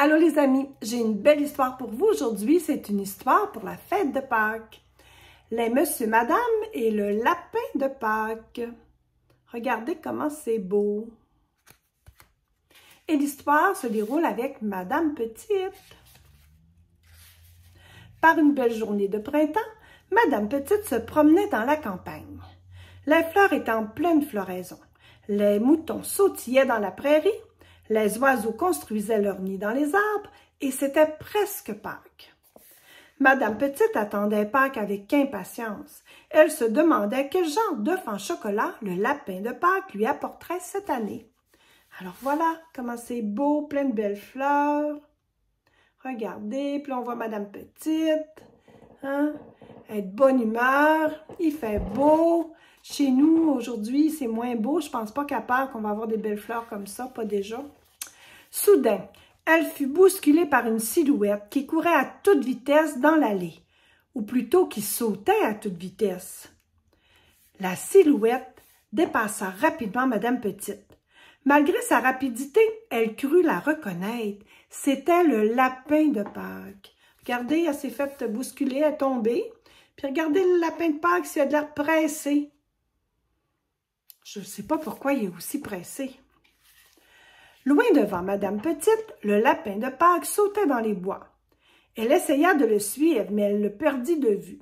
Allô les amis, j'ai une belle histoire pour vous aujourd'hui. C'est une histoire pour la fête de Pâques. Les monsieur, madame et le lapin de Pâques. Regardez comment c'est beau. Et l'histoire se déroule avec Madame Petite. Par une belle journée de printemps, Madame Petite se promenait dans la campagne. Les fleurs étaient en pleine floraison. Les moutons sautillaient dans la prairie. Les oiseaux construisaient leur nid dans les arbres et c'était presque Pâques. Madame Petite attendait Pâques avec impatience. Elle se demandait quel genre d'œuf en chocolat le lapin de Pâques lui apporterait cette année. Alors voilà comment c'est beau, plein de belles fleurs. Regardez, puis on voit Madame Petite, hein, elle est de bonne humeur, il fait beau. Chez nous, aujourd'hui, c'est moins beau. Je pense pas qu'à Pâques, qu'on va avoir des belles fleurs comme ça, pas déjà. Soudain, elle fut bousculée par une silhouette qui courait à toute vitesse dans l'allée, ou plutôt qui sautait à toute vitesse. La silhouette dépassa rapidement Madame Petite. Malgré sa rapidité, elle crut la reconnaître. C'était le lapin de Pâques. Regardez, elle s'est faite bousculer, elle est tombée. Puis regardez le lapin de Pâques, il a de l'air pressé. Je ne sais pas pourquoi il est aussi pressé. Loin devant Madame Petite, le lapin de Pâques sautait dans les bois. Elle essaya de le suivre, mais elle le perdit de vue.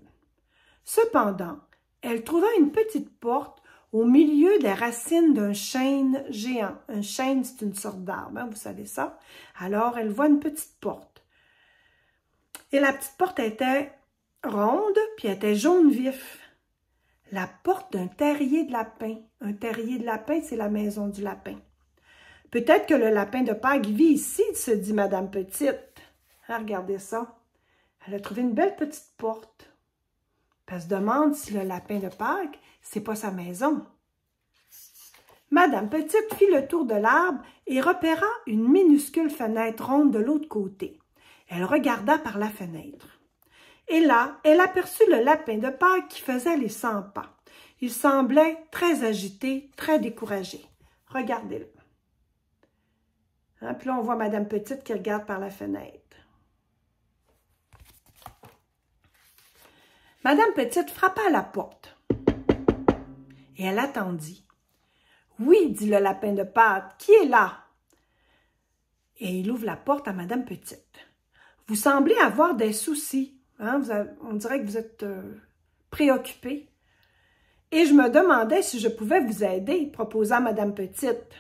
Cependant, elle trouva une petite porte au milieu des racines d'un chêne géant. Un chêne, c'est une sorte d'arbre, hein, vous savez ça. Alors, elle voit une petite porte. Et la petite porte était ronde, puis elle était jaune vif. La porte d'un terrier de lapin. Un terrier de lapin, c'est la maison du lapin. Peut-être que le lapin de Pâques vit ici, se dit Madame Petite. Ah, regardez ça. Elle a trouvé une belle petite porte. Elle se demande si le lapin de Pâques, c'est pas sa maison. Madame Petite fit le tour de l'arbre et repéra une minuscule fenêtre ronde de l'autre côté. Elle regarda par la fenêtre. Et là, elle aperçut le lapin de Pâques qui faisait les 100 pas. Il semblait très agité, très découragé. Regardez-le. Hein, puis là, on voit Madame Petite qui regarde par la fenêtre. Madame Petite frappa à la porte. Et elle attendit. « Oui, dit le lapin de Pâques, qui est là? » Et il ouvre la porte à Madame Petite. « Vous semblez avoir des soucis. Hein? On dirait que vous êtes préoccupée. Et je me demandais si je pouvais vous aider, proposa Madame Petite.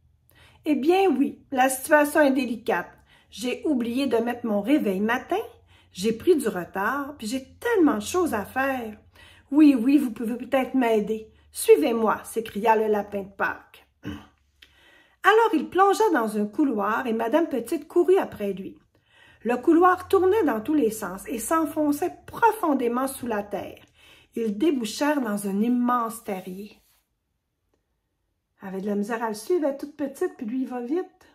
« Eh bien oui, la situation est délicate. J'ai oublié de mettre mon réveil matin, j'ai pris du retard, puis j'ai tellement de choses à faire. Oui, oui, vous pouvez peut-être m'aider. Suivez-moi, s'écria le lapin de Pâques. Alors il plongea dans un couloir et Madame Petite courut après lui. Le couloir tournait dans tous les sens et s'enfonçait profondément sous la terre. Ils débouchèrent dans un immense terrier. Elle avait de la misère à le suivre, elle est toute petite, puis lui, il va vite.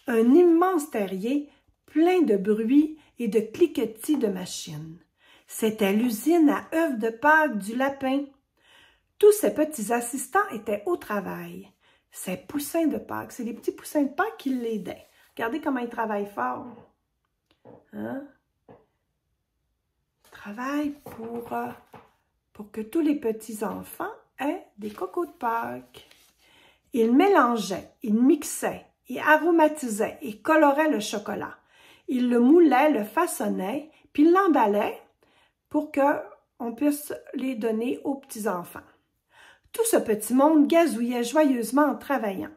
Un immense terrier plein de bruit et de cliquetis de machines. C'était l'usine à œufs de Pâques du lapin. Tous ses petits assistants étaient au travail. Ces poussins de Pâques, c'est les petits poussins de Pâques qui l'aidaient. Regardez comment ils travaillent fort. Hein? Ils travaillent pour que tous les petits-enfants aient des cocos de Pâques. Ils mélangeaient, ils mixaient, ils aromatisaient et coloraient le chocolat. Ils le moulaient, le façonnaient, puis ils l'emballaient pour qu'on puisse les donner aux petits-enfants. Tout ce petit monde gazouillait joyeusement en travaillant.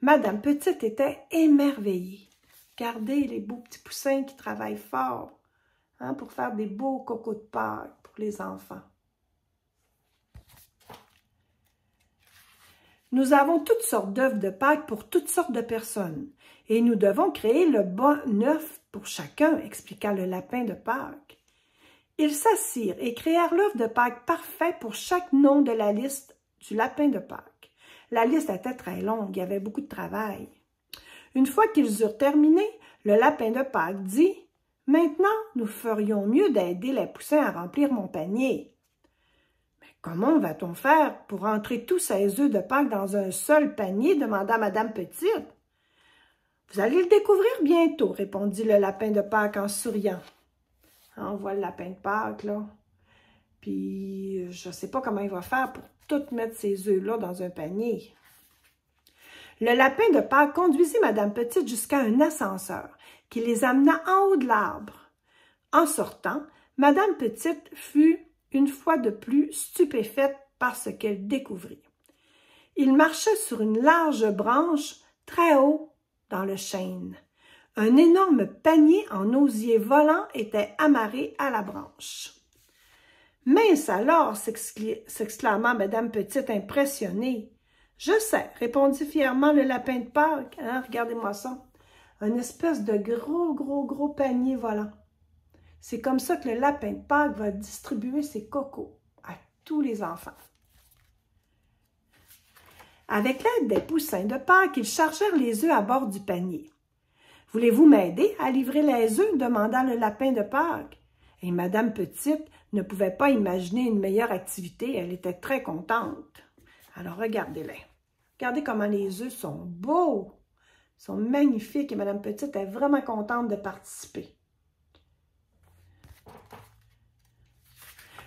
Madame Petite était émerveillée. Regardez les beaux petits poussins qui travaillent fort, hein, pour faire des beaux cocos de Pâques pour les enfants. Nous avons toutes sortes d'œufs de Pâques pour toutes sortes de personnes, et nous devons créer le bon œuf pour chacun, expliqua le lapin de Pâques. Ils s'assirent et créèrent l'œuf de Pâques parfait pour chaque nom de la liste du lapin de Pâques. La liste était très longue, il y avait beaucoup de travail. Une fois qu'ils eurent terminé, le lapin de Pâques dit « Maintenant, nous ferions mieux d'aider les poussins à remplir mon panier. » Mais comment va-t-on faire pour entrer tous ces œufs de Pâques dans un seul panier demanda Madame Petite. Vous allez le découvrir bientôt, répondit le lapin de Pâques en souriant. On voit le lapin de Pâques, là. Puis, je ne sais pas comment il va faire pour tout mettre ces œufs-là dans un panier. Le lapin de Pâques conduisit Madame Petite jusqu'à un ascenseur qui les amena en haut de l'arbre. En sortant, Madame Petite fut une fois de plus stupéfaite par ce qu'elle découvrit. Il marchait sur une large branche très haut dans le chêne. Un énorme panier en osier volant était amarré à la branche. « Mince alors! » s'exclama Madame Petite impressionnée. « Je sais, » répondit fièrement le lapin de Pâques. Hein, regardez-moi ça. Un espèce de gros panier volant. C'est comme ça que le lapin de Pâques va distribuer ses cocos à tous les enfants. Avec l'aide des poussins de Pâques, ils chargèrent les œufs à bord du panier. « Voulez-vous m'aider à livrer les œufs? » demanda le lapin de Pâques. Et Madame Petite ne pouvait pas imaginer une meilleure activité. Elle était très contente. Alors, regardez-les. Regardez comment les œufs sont beaux, sont magnifiques. Et Madame Petite est vraiment contente de participer.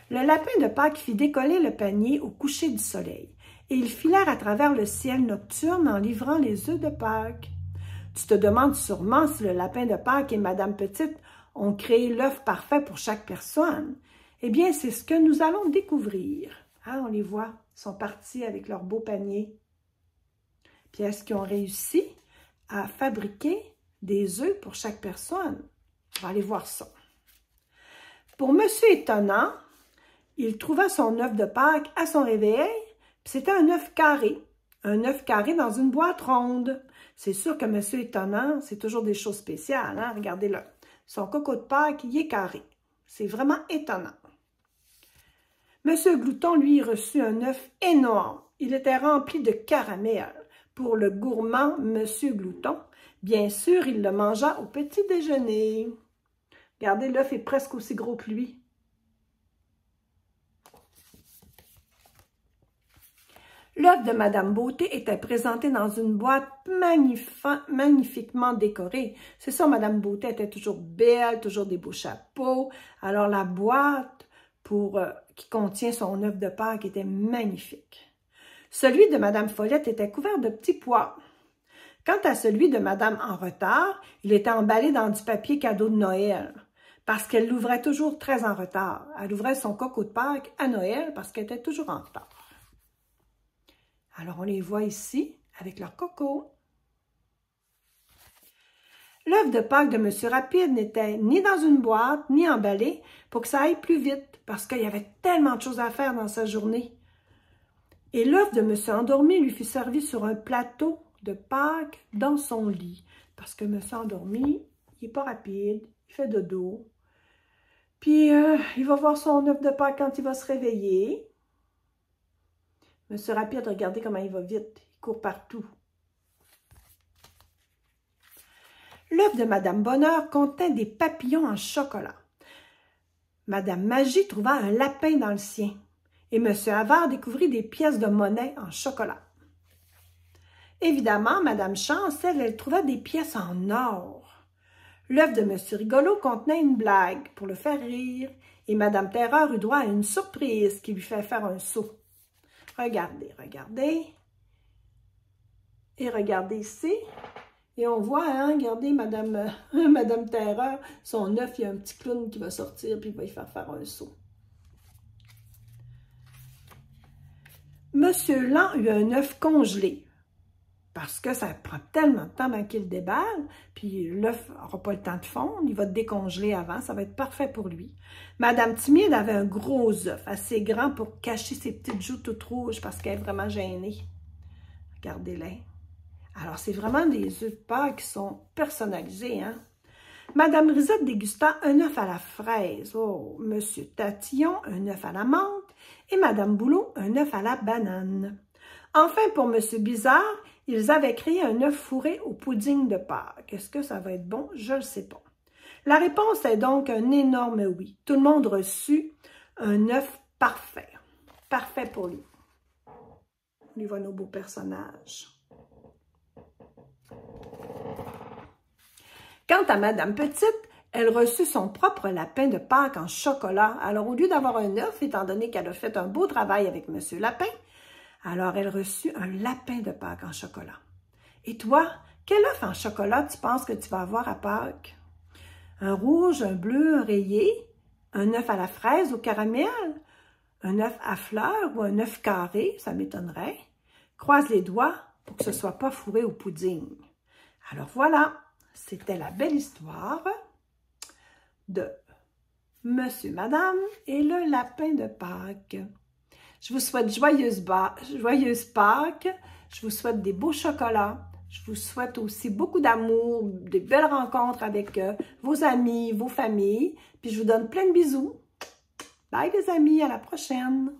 Le lapin de Pâques fit décoller le panier au coucher du soleil. Et ils filèrent à travers le ciel nocturne en livrant les œufs de Pâques. Tu te demandes sûrement si le lapin de Pâques et Madame Petite ont créé l'œuf parfait pour chaque personne. Eh bien, c'est ce que nous allons découvrir. Ah, on les voit, ils sont partis avec leur beau panier. Puis est-ce qu'ils ont réussi à fabriquer des œufs pour chaque personne? On va aller voir ça. Pour Monsieur Étonnant, il trouva son œuf de Pâques à son réveil. C'était un œuf carré dans une boîte ronde. C'est sûr que Monsieur Étonnant, c'est toujours des choses spéciales. Hein? Regardez-le. Son coco de Pâques, il est carré. C'est vraiment étonnant. Monsieur Glouton, lui, reçut un œuf énorme. Il était rempli de caramel. Pour le gourmand Monsieur Glouton, bien sûr, il le mangea au petit déjeuner. Regardez, l'œuf est presque aussi gros que lui. L'œuf de Madame Beauté était présenté dans une boîte magnifiquement décorée. C'est ça, Madame Beauté était toujours belle, toujours des beaux chapeaux. Alors, la boîte qui contient son œuf de Pâques était magnifique. Celui de Madame Follette était couvert de petits pois. Quant à celui de Madame En Retard, il était emballé dans du papier cadeau de Noël, parce qu'elle l'ouvrait toujours très en retard. Elle ouvrait son coco de Pâques à Noël parce qu'elle était toujours en retard. Alors, on les voit ici avec leur coco. L'œuf de Pâques de Monsieur Rapide n'était ni dans une boîte, ni emballé pour que ça aille plus vite, parce qu'il y avait tellement de choses à faire dans sa journée. Et l'œuf de Monsieur Endormi lui fut servi sur un plateau de Pâques dans son lit, parce que Monsieur Endormi, il n'est pas rapide, il fait dodo. Puis, il va voir son œuf de Pâques quand il va se réveiller. Monsieur Rapide, regardez comment il va vite. Il court partout. L'œuf de Madame Bonheur contenait des papillons en chocolat. Madame Magie trouva un lapin dans le sien. Et Monsieur Avare découvrit des pièces de monnaie en chocolat. Évidemment, Madame Chance, elle trouva des pièces en or. L'œuf de Monsieur Rigolo contenait une blague pour le faire rire. Et Madame Terreur eut droit à une surprise qui lui fait faire un saut. Regardez, regardez. Et regardez ici. Et on voit, hein, regardez, Madame Terreur, son œuf, il y a un petit clown qui va sortir, puis il va y faire un saut. Monsieur Lan eut un œuf congelé, parce que ça prend tellement de temps avant qu'il déballe, puis l'œuf n'aura pas le temps de fondre, il va décongeler avant, ça va être parfait pour lui. Madame Timide avait un gros œuf, assez grand pour cacher ses petites joues toutes rouges, parce qu'elle est vraiment gênée. Regardez-les. Alors, c'est vraiment des œufs de Pâques qui sont personnalisés, hein? Madame Risette dégusta un œuf à la fraise. Oh, Monsieur Tatillon, un œuf à la menthe. Et Madame Boulot, un œuf à la banane. Enfin, pour Monsieur Bizarre, ils avaient créé un œuf fourré au pudding de Pâques. Est-ce que ça va être bon? Je ne le sais pas. La réponse est donc un énorme oui. Tout le monde reçut un œuf parfait. Parfait pour lui. On y voit nos beaux personnages. Quant à Madame Petite, elle reçut son propre lapin de Pâques en chocolat. Alors, au lieu d'avoir un œuf, étant donné qu'elle a fait un beau travail avec Monsieur Lapin, alors elle reçut un lapin de Pâques en chocolat. Et toi, quel œuf en chocolat tu penses que tu vas avoir à Pâques? Un rouge, un bleu, un rayé, un œuf à la fraise au caramel, un œuf à fleurs ou un œuf carré, ça m'étonnerait. Croise les doigts pour que ce ne soit pas fourré au pudding. Alors voilà, c'était la belle histoire de Monsieur, Madame et le lapin de Pâques. Je vous souhaite joyeuse Pâques, je vous souhaite des beaux chocolats, je vous souhaite aussi beaucoup d'amour, des belles rencontres avec vos amis, vos familles, puis je vous donne plein de bisous. Bye les amis, à la prochaine!